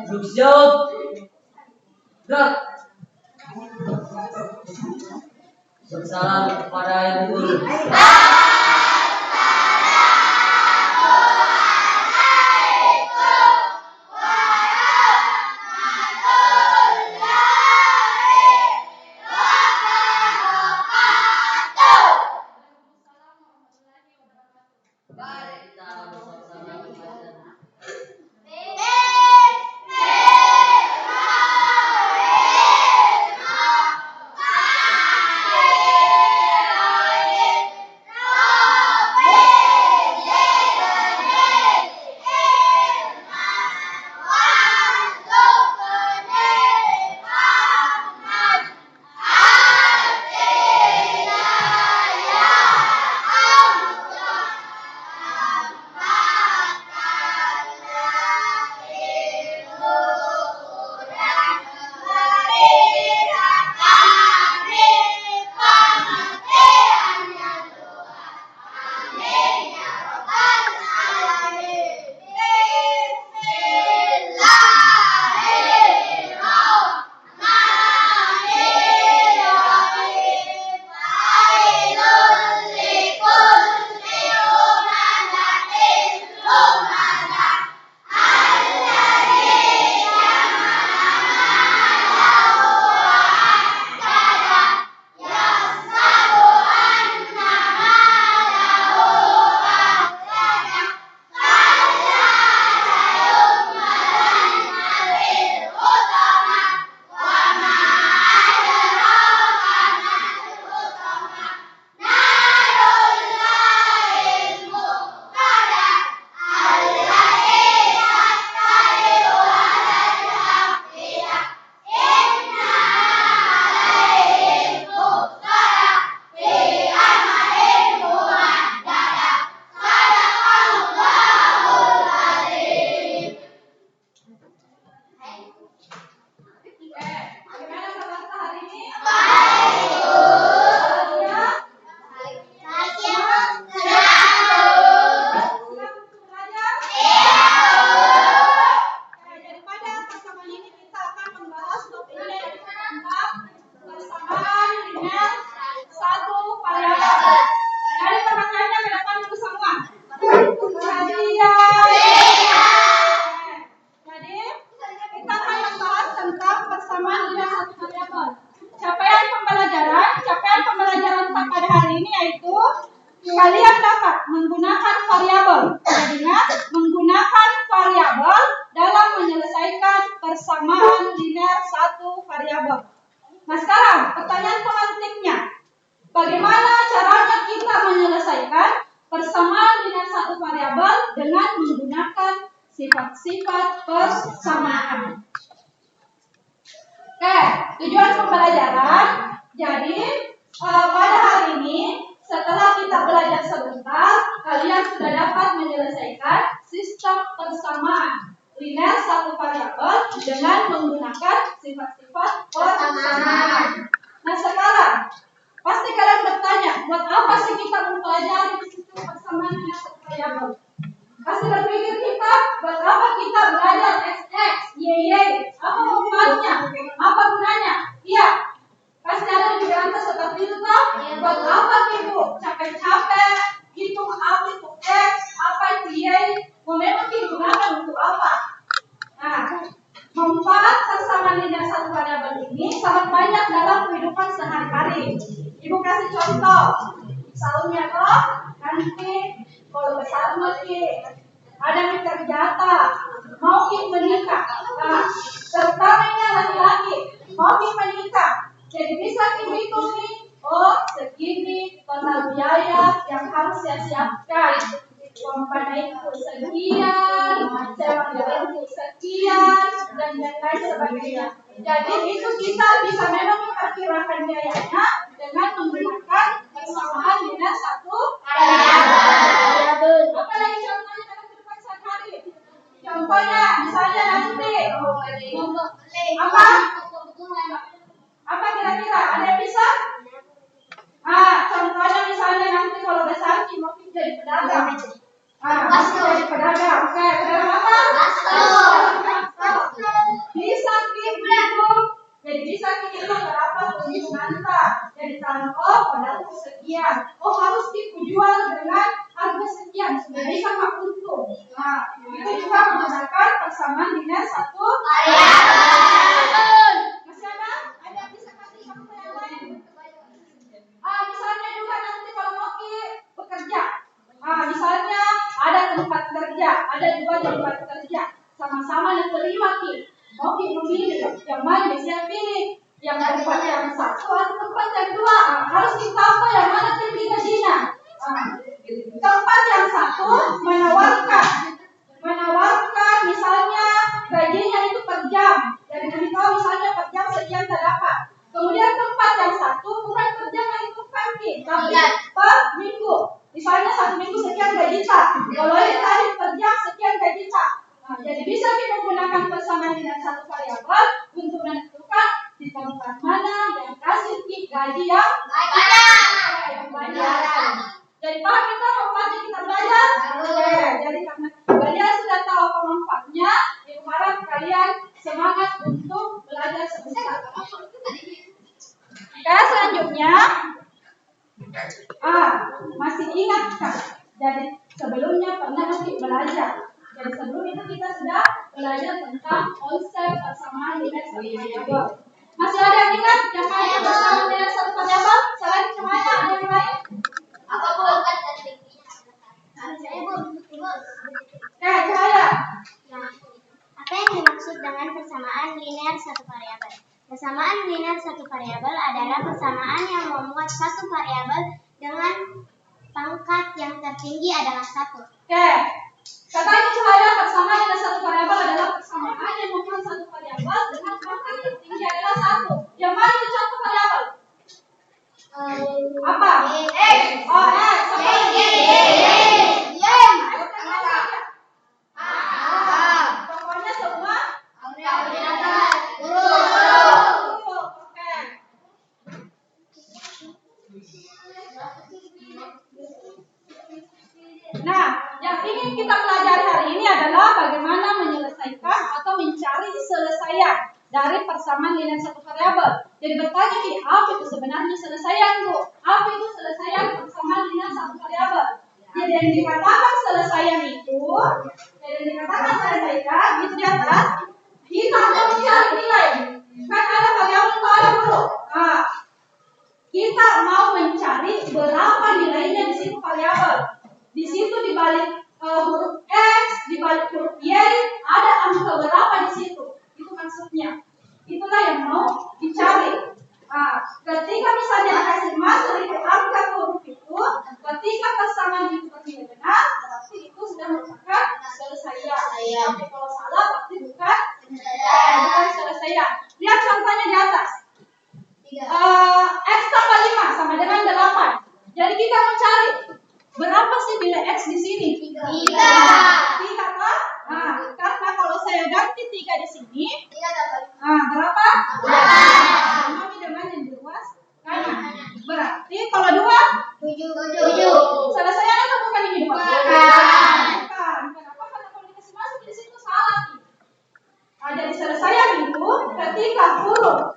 Siap. Gerak. Bersalam kepada Yang Guru. Kalian dapat menggunakan variabel. Ingat, menggunakan variabel dalam menyelesaikan persamaan linear satu variabel. Nah, sekarang pertanyaan pemantiknya. Bagaimana caranya kita menyelesaikan persamaan linear satu variabel dengan menggunakan sifat-sifat persamaan? Oke, tujuan pembelajaran. Jadi, pada hari ini setelah kita belajar sebentar, kalian sudah dapat menyelesaikan sistem persamaan linear satu variabel dengan menggunakan sifat-sifat persamaan. Nah, sekarang pasti kalian bertanya, buat apa sih kita mempelajari sistem persamaan linear satu variabel? Pasti berpikir kita, buat apa kita belajar x, y, apa manfaatnya? Apa gunanya? Iya. Pasti ada di pikiran seperti itu toh? Buat apa ibu capek-capek hitung apa itu x, apa itu y? Memang digunakan untuk apa? Nah, manfaat persamaan linear satu variabel ini sangat banyak dalam kehidupan sehari-hari. Ibu kasih contoh. Misalnya toh, nanti kalau besar lagi ada yang kerjata mau menikah. Nah, terutama laki-laki mau menikah. Jadi bisa dihitung nih, oh segini total biaya yang harus saya siapkan. Komponen itu sekian, sewa itu sekian, dan lain sebagainya. Jadi itu kita bisa memang memperkirakan biayanya dengan menggunakan persamaan linear satu variabel. Apa lagi contohnya dalam kehidupan sehari-hari? Contohnya misalnya nanti apa? Apa kira-kira? Ada yang bisa? Contohnya misalnya nanti kalau besar mau jadi pedagang. Jadi pedagang. Oke, pedagang apa? Bakso. itu juga menggunakan persamaan linear satu variabel. Masih ada? Ada yang bisa kasih contoh yang lain? Misalnya juga nanti kalau mau bekerja. Misalnya ada tempat kerja, ada dua tempat kerja, sama-sama diterima ki. Mau memilih yang mana bisa pilih? Yang tempat yang satu atau tempat yang dua? Harus ditambah yang mana tinggi gajinya. Tempat yang satu menawarkan misalnya gajinya itu per jam. Jadi beritahu misalnya per jam sekian terdapat. Kemudian tempat yang satu bukan per jam yang ditentukan tapi per minggu. Misalnya 1 minggu sekian gaji tak. Kalau ini tadi per jam sekian gaji tak. Jadi bisa kita menggunakan persamaan dengan satu variabel untuk menentukan di tempat mana yang kasih gaji yang banyak. Jadi paham kita manfaatnya kita belajar? Jadi karena kalian sudah tahu apa manfaatnya, harap kalian semangat untuk belajar sebentar. Selanjutnya, masih ingat kan? Jadi sebelumnya pernah belajar. Jadi sebelum itu kita sudah belajar tentang konsep persamaan dengan satu variabel. Masih ada yang ingat yang lain persamaan dengan satu variabel? Selain cahaya ada yang lain? Apa Bu? Saya Bu. Cahaya. Nah, apa yang dimaksud dengan persamaan linear satu variabel? Persamaan linear satu variabel adalah persamaan yang memuat satu variabel dengan pangkat yang tertinggi adalah 1. Katanya Cahaya persamaan dengan satu variabel adalah persamaan yang memuat satu variabel dengan pangkat yang tinggi adalah 1. Yang mana itu contoh variabel? Apa? X. Pokoknya semua Nah, yang ingin kita pelajari hari ini adalah bagaimana menyelesaikan atau mencari selesaian dari persamaan linear satu variabel. Jadi bertanya nih, apa itu sebenarnya selesaian, Bu? Apa itu selesaian persamaan linear satu variabel? Jadi yang dikatakan selesaian itu, itu di atas, kita mau mencari nilai. Kan ada variabel atau ada huruf. Kita mau mencari berapa nilainya di situ variabel. Di situ di balik huruf X, di balik huruf Y, ada angka berapa di situ? Itu maksudnya. Itulah yang mau dicari. Ketika misalnya dikasih masuk itu angka huruf itu, ketika persamaan itu tidak benar, berarti itu sudah merupakan selesaian. Tapi kalau salah, berarti bukan selesaian. Lihat contohnya di atas. X tambah 5 sama dengan 8. Jadi kita mencari berapa sih nilai X di sini? 3 kan? Karena kalau saya ganti 3 di sini, berapa? 8. Sama dengan yang di luas kanan. Berarti kalau 2? 7. Selesaian atau bukan ini 2? Bukan. Kenapa? Karena kalau dikasih masuk di situ salah. Jadi selesaian itu ketika huruf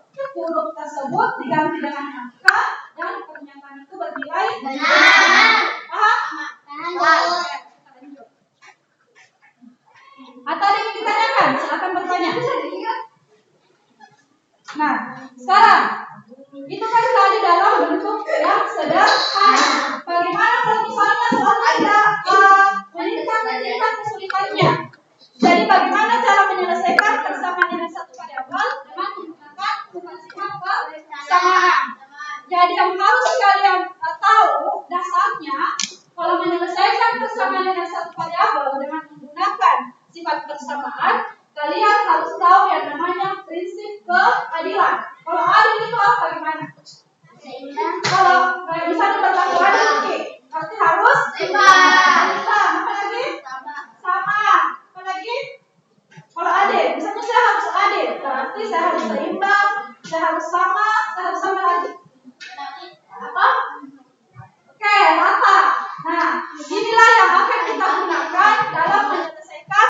tersebut diganti dengan angka dan pernyataan itu bernilai benar. Atau ada yang ditanyakan? Silakan bertanya. Nah, sekarang itu kan tadi dalam bentuk yang sederhana. Bagaimana kalau misalnya soalnya tidak meningkat kesulitannya? Jadi bagaimana cara menyelesaikan persamaan dengan satu variabel dengan menggunakan sifat persamaan? Jadi yang harus kalian tahu dasarnya, kalau menyelesaikan persamaan dengan satu variabel dengan menggunakan sifat persamaan, kalian harus tahu yang namanya prinsip keadilan. Kalau adil itu apa? Gimana? Kalau misalnya berlaku adil, berarti harus seimbang.